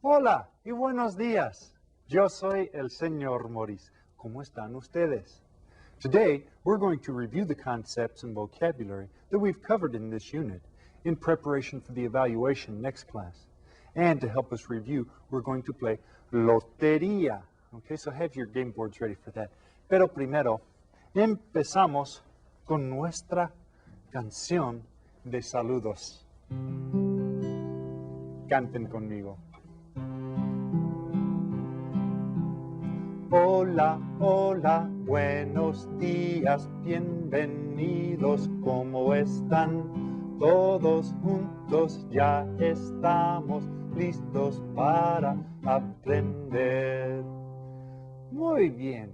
Hola y buenos días. Yo soy el señor Morris. ¿Cómo están ustedes? Today, we're going to review the concepts and vocabulary that we've covered in this unit in preparation for the evaluation next class. And to help us review, we're going to play Lotería. Okay, so have your game boards ready for that. Pero primero, empezamos con nuestra canción de saludos. Canten conmigo. Hola, hola, buenos días, bienvenidos, ¿cómo están? Todos juntos ya estamos listos para aprender. Muy bien.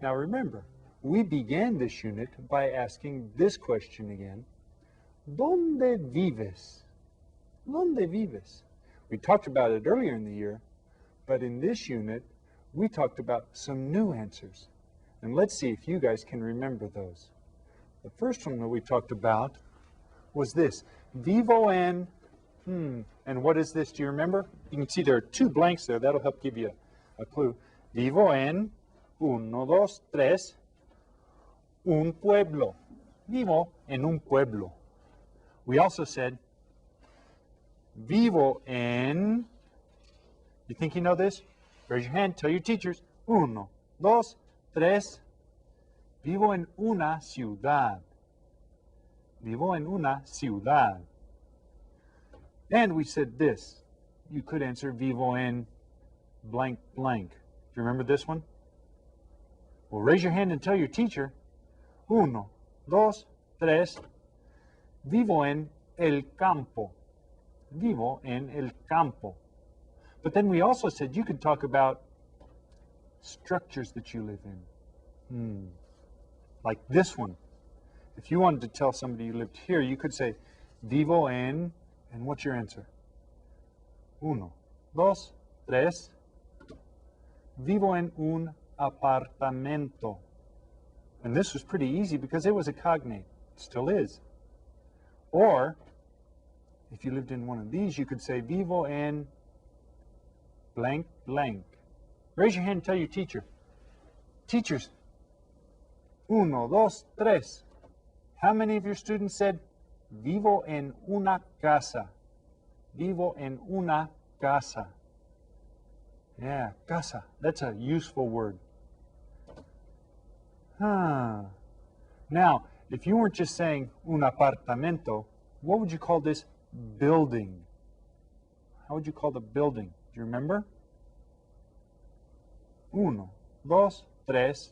Now remember, we began this unit by asking this question again. ¿Dónde vives? ¿Dónde vives? We talked about it earlier in the year, but in this unit, we talked about some new answers. And let's see if you guys can remember those. The first one that we talked about was this. Vivo en, and what is this? Do you remember? You can see there are two blanks there. That'll help give you a clue. Vivo en, uno, dos, tres, un pueblo. Vivo en un pueblo. We also said, vivo en, you think you know this? Raise your hand, tell your teachers. Uno, dos, tres. Vivo en una ciudad. Vivo en una ciudad. And we said this. You could answer vivo en blank blank. Do you remember this one? Well, raise your hand and tell your teacher. Uno, dos, tres. Vivo en el campo. Vivo en el campo. But then we also said you could talk about structures that you live in. Like this one. If you wanted to tell somebody you lived here, you could say, vivo en, and what's your answer? Uno, dos, tres. Vivo en un apartamento. And this was pretty easy because it was a cognate. It still is. Or, if you lived in one of these, you could say, vivo en blank, blank. Raise your hand and tell your teacher. Teachers, uno, dos, tres. How many of your students said, vivo en una casa? Vivo en una casa. Yeah, casa. That's a useful word. Now, if you weren't just saying un apartamento, what would you call this building? How would you call the building? Do you remember? Uno, dos, tres.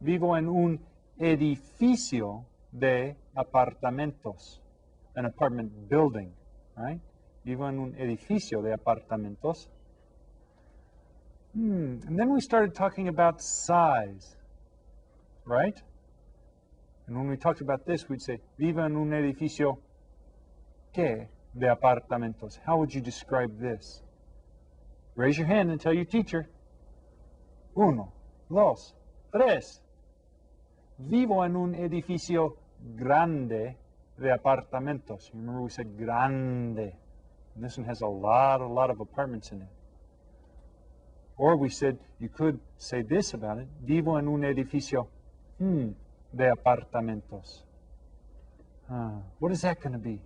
Vivo en un edificio de apartamentos. An apartment building, right? Vivo en un edificio de apartamentos. And then we started talking about size, right? And when we talked about this, we'd say, vivo en un edificio ¿qué? De apartamentos. How would you describe this? Raise your hand and tell your teacher. Uno, dos, tres. Vivo en un edificio grande de apartamentos. Remember we said grande. And this one has a lot of apartments in it. Or we said, you could say this about it. Vivo en un edificio de apartamentos. What is that going to be?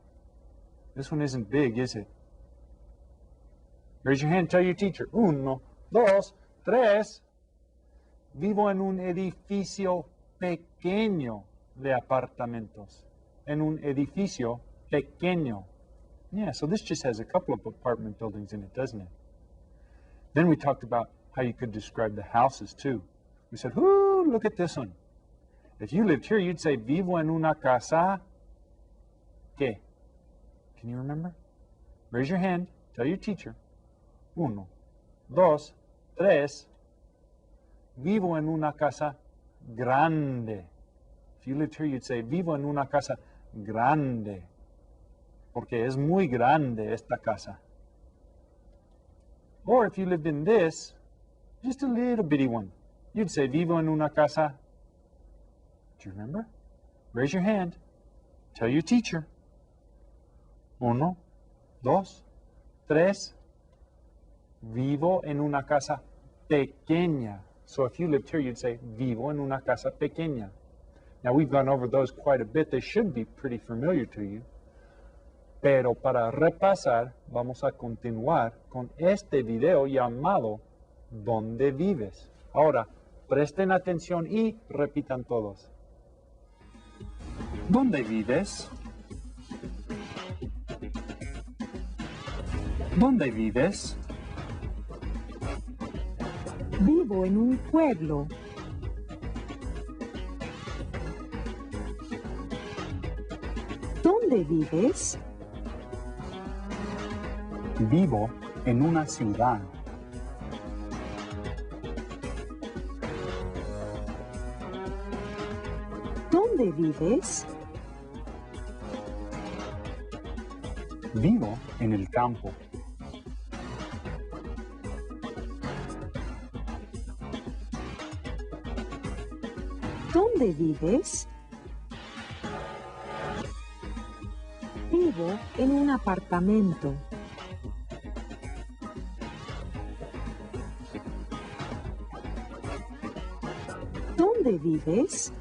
This one isn't big, is it? Raise your hand, tell your teacher. Uno, dos, tres. Vivo en un edificio pequeño de apartamentos. En un edificio pequeño. Yeah, so this just has a couple of apartment buildings in it, doesn't it? Then we talked about how you could describe the houses too. We said, ooh, look at this one. If you lived here, you'd say, vivo en una casa, ¿qué? Can you remember? Raise your hand. Tell your teacher. 1, 2, 3. Vivo en una casa grande. If you lived here, you'd say, vivo en una casa grande. Porque es muy grande esta casa. Or if you lived in this, just a little bitty one, you'd say, vivo en una casa. Do you remember? Raise your hand. Tell your teacher. 1, 2, 3. Vivo en una casa pequeña. So if you lived here, you'd say, vivo en una casa pequeña. Now, we've gone over those quite a bit. They should be pretty familiar to you. Pero para repasar, vamos a continuar con este video llamado ¿Dónde vives? Ahora, presten atención y repitan todos. ¿Dónde vives? ¿Dónde vives? Vivo en un pueblo. ¿Dónde vives? Vivo en una ciudad. ¿Dónde vives? Vivo en el campo. ¿Dónde vives? Vivo en un apartamento. ¿Dónde vives?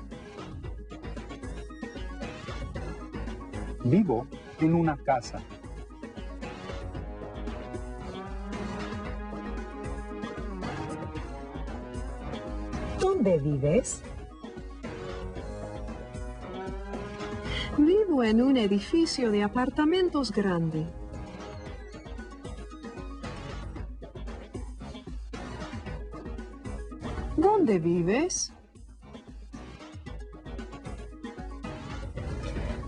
Vivo en una casa. ¿Dónde vives? Vivo en un edificio de apartamentos grande. ¿Dónde vives?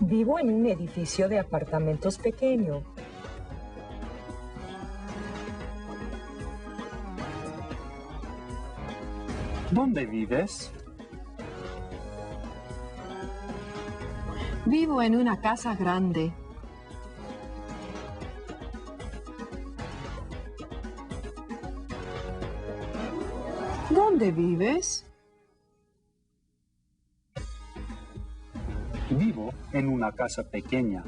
Vivo en un edificio de apartamentos pequeño. ¿Dónde vives? Vivo en una casa grande. ¿Dónde vives? Vivo en una casa pequeña.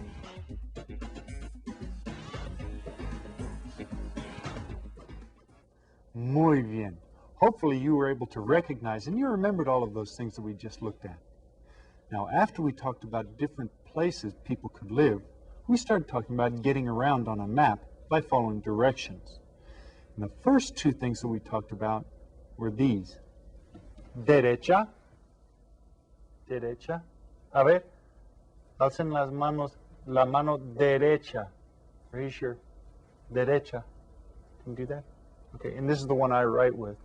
Muy bien. Hopefully you were able to recognize and you remembered all of those things that we just looked at. Now, after we talked about different places people could live, we started talking about getting around on a map by following directions. And the first two things that we talked about were these. Derecha. Derecha. A ver, alcen las manos, la mano derecha. Raise your derecha. Can you do that? Okay, and this is the one I write with.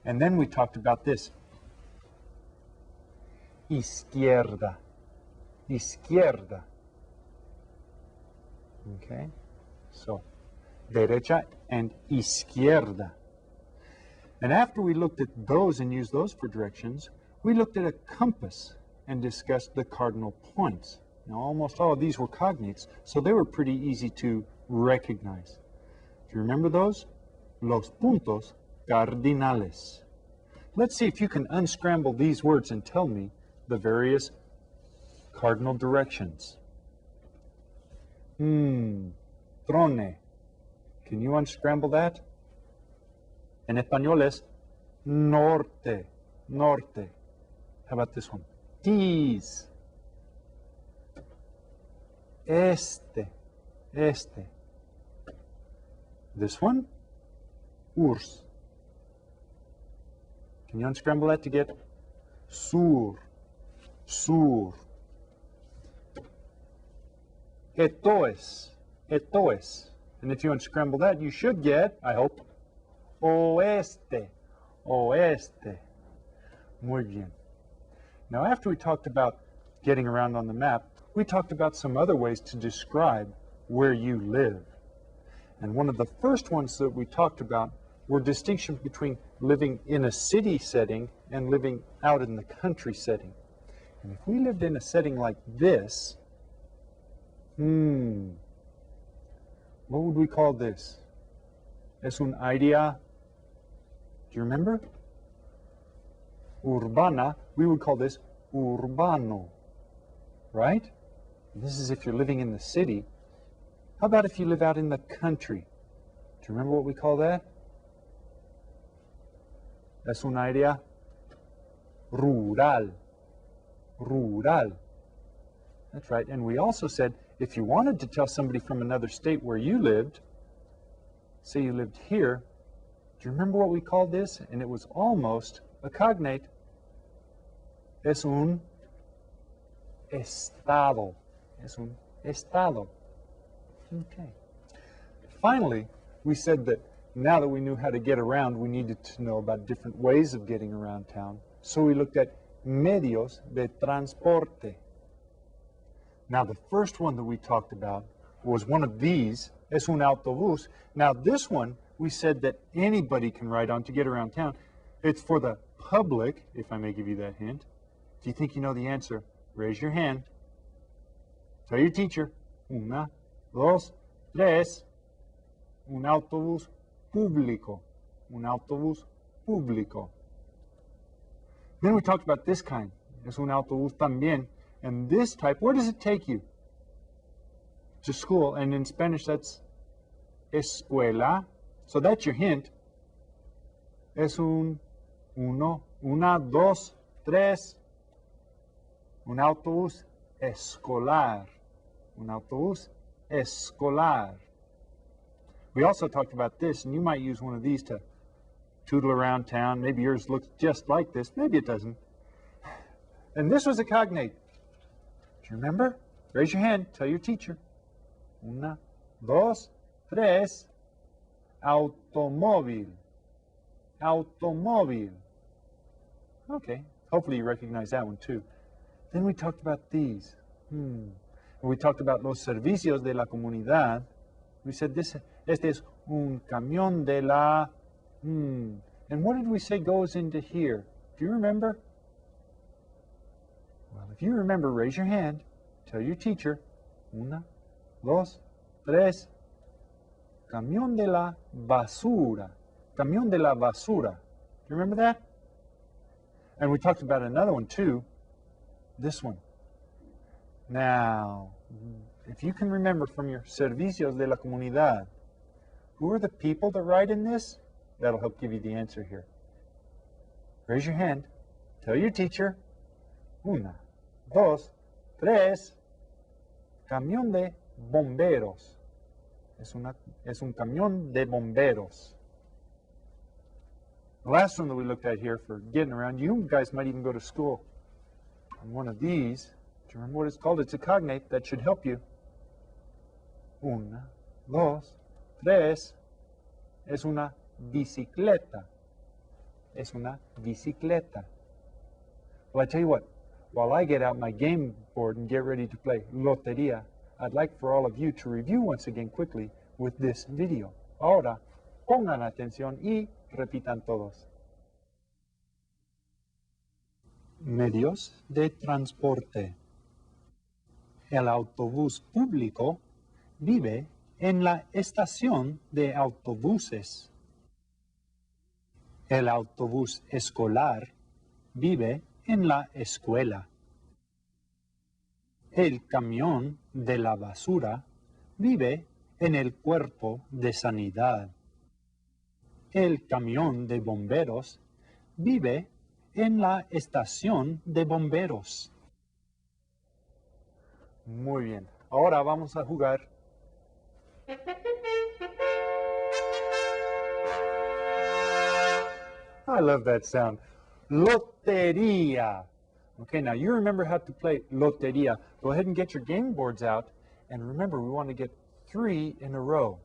And then we talked about this. Izquierda. Izquierda. Okay, so derecha and izquierda. And after we looked at those and used those for directions, we looked at a compass and discussed the cardinal points. Now, almost all of these were cognates, so they were pretty easy to recognize. Do you remember those? Los puntos cardinales. Let's see if you can unscramble these words and tell me the various cardinal directions. Trone. Can you unscramble that? En español es norte, norte. How about this one? Tis. Este, este. This one? Urs. Can you unscramble that to get sur, sur. Etoes, etoes. And if you unscramble that, you should get, I hope, oeste, oeste. Muy bien. Now, after we talked about getting around on the map, we talked about some other ways to describe where you live. And one of the first ones that we talked about were distinctions between living in a city setting and living out in the country setting. And if we lived in a setting like this, what would we call this? Es un área, do you remember? Urbana, we would call this urbano, right? This is if you're living in the city. How about if you live out in the country? Do you remember what we call that? Es un área rural. Rural. That's right. And we also said if you wanted to tell somebody from another state where you lived, say you lived here, do you remember what we called this? And it was almost a cognate. Es un estado. Es un estado. Okay. Finally, we said that now that we knew how to get around, we needed to know about different ways of getting around town. So we looked at medios de transporte. Now, the first one that we talked about was one of these, es un autobús. Now, this one, we said that anybody can ride on to get around town. It's for the public, if I may give you that hint. If you think you know the answer, raise your hand. Tell your teacher. Una, dos, tres. Un autobús público. Un autobús público. Then we talked about this kind. Es un autobús también. And this type, where does it take you? To school. And in Spanish, that's escuela. So that's your hint. Es un, uno, una, dos, tres. Un autobús escolar. Un autobús escolar. We also talked about this, and you might use one of these to tootle around town. Maybe yours looks just like this. Maybe it doesn't. And this was a cognate. Do you remember? Raise your hand. Tell your teacher. Una, dos, tres. Automóvil. Automóvil. Okay. Hopefully you recognize that one too. Then we talked about these. We talked about los servicios de la comunidad. We said este es un camión de la... And what did we say goes into here? Do you remember? Well, if you remember, raise your hand. Tell your teacher. Una, dos, tres. Camión de la basura. Camión de la basura. Do you remember that? And we talked about another one too. This one. Now, if you can remember from your servicios de la comunidad, who are the people that ride in this? That'll help give you the answer here. Raise your hand. Tell your teacher. Una, dos, tres. Camión de bomberos. Es un camión de bomberos. The last one that we looked at here for getting around, you guys might even go to school on one of these. Do you remember what it's called? It's a cognate that should help you. Una, dos, tres. Es una bicicleta. Es una bicicleta. Well, I tell you what, while I get out my game board and get ready to play Loteria, I'd like for all of you to review once again quickly with this video. Ahora, pongan atención y repitan todos. Medios de transporte. El autobús público vive en la estación de autobuses. El autobús escolar vive en la escuela. El camión de la basura vive en el cuerpo de sanidad. El camión de bomberos vive en la estación de bomberos. Muy bien. Ahora vamos a jugar. I love that sound. Loteria. Okay, now you remember how to play Loteria. Go ahead and get your game boards out. And remember, we want to get 3 in a row.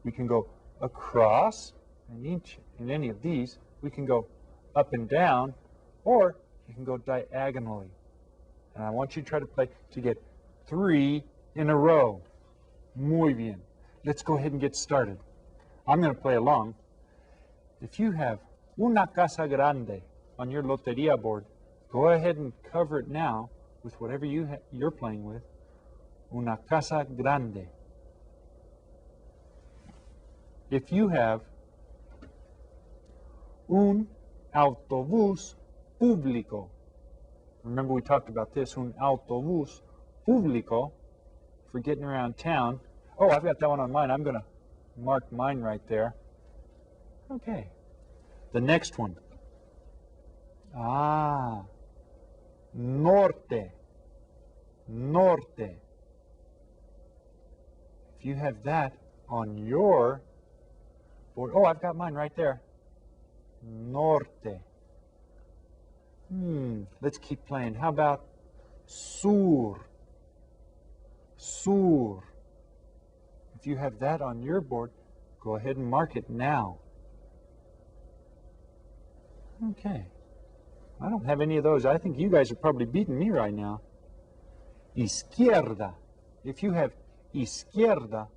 We can go across in any of these. We can go up and down, or you can go diagonally. And I want you to try to play to get 3 in a row. Muy bien. Let's go ahead and get started. I'm going to play along. If you have una casa grande on your loteria board, go ahead and cover it now with whatever you're playing with. Una casa grande. If you have un autobús público, remember we talked about this, un autobús público, for getting around town. Oh, I've got that one on mine. I'm going to mark mine right there. Okay. The next one. Ah, norte. Norte. If you have that on your board, oh, I've got mine right there. Norte. Let's keep playing. How about sur? Sur. If you have that on your board, go ahead and mark it now. Okay. I don't have any of those. I think you guys are probably beating me right now. Izquierda. If you have izquierda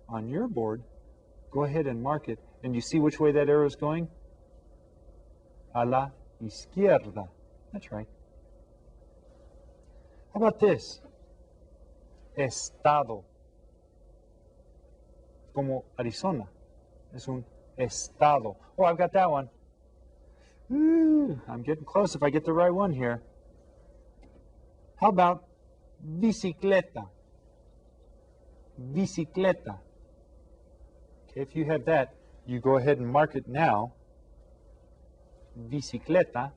on your board, go ahead and mark it. And you see which way that arrow is going? A la izquierda. That's right. How about this? Estado. Como Arizona. Es un estado. Oh, I've got that one. I'm getting close if I get the right one here. How about bicicleta? Bicicleta. Okay, if you have that, you go ahead and mark it now. Bicicleta.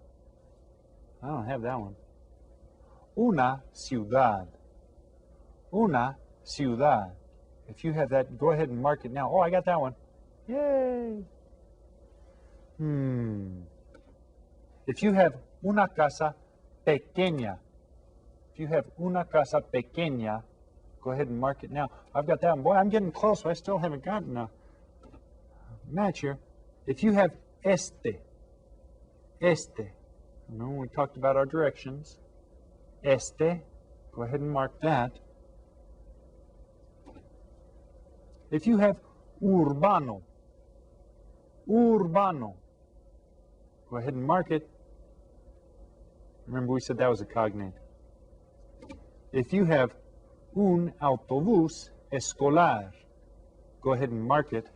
I don't have that one. Una ciudad. Una ciudad. If you have that, go ahead and mark it now. Oh, I got that one. Yay! If you have una casa pequeña, if you have una casa pequeña, go ahead and mark it now. I've got that one. Boy, I'm getting close. I still haven't gotten a match here. If you have este, remember we talked about our directions. Este, go ahead and mark that. If you have urbano, urbano, go ahead and mark it. Remember we said that was a cognate. If you have un autobús escolar, go ahead and mark it.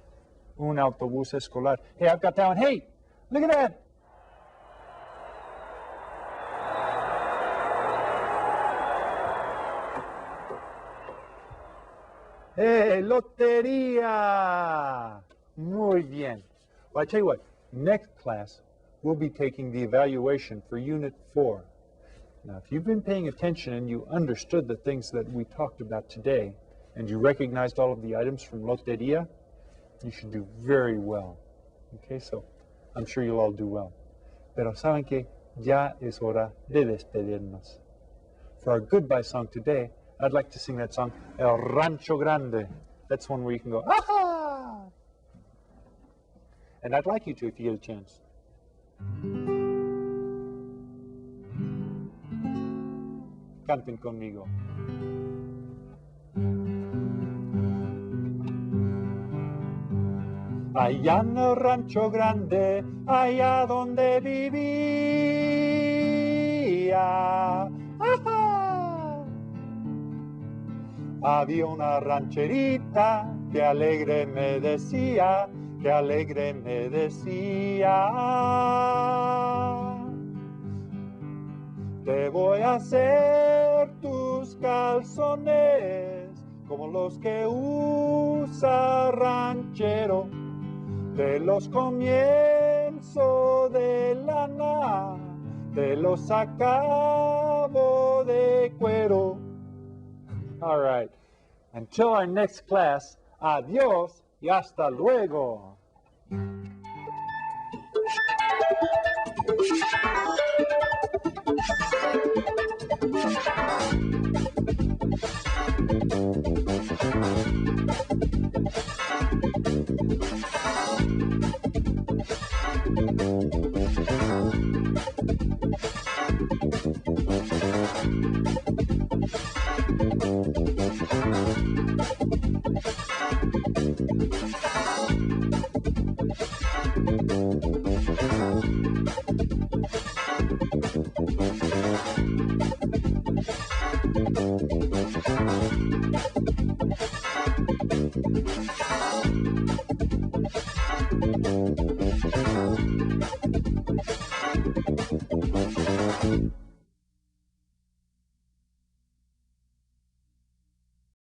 Un autobús escolar. Hey, I've got that one. Hey, look at that. Hey, lotería. Muy bien. Well, I tell you what, next class, we'll be taking the evaluation for Unit 4. Now, if you've been paying attention and you understood the things that we talked about today, and you recognized all of the items from Lotería, you should do very well. Okay, so I'm sure you'll all do well. Pero saben que ya es hora de despedirnos. For our goodbye song today, I'd like to sing that song, El Rancho Grande. That's one where you can go, aha! And I'd like you to if you get a chance. Canten conmigo. Allá en el rancho grande, allá donde vivía, ¡ajá! Había una rancherita que alegre me decía, que alegre me decía. Te voy a hacer tus calzones como los que usa ranchero. Te los comienzo de lana, te los acabo de cuero. All right. Until our next class, adiós y hasta luego.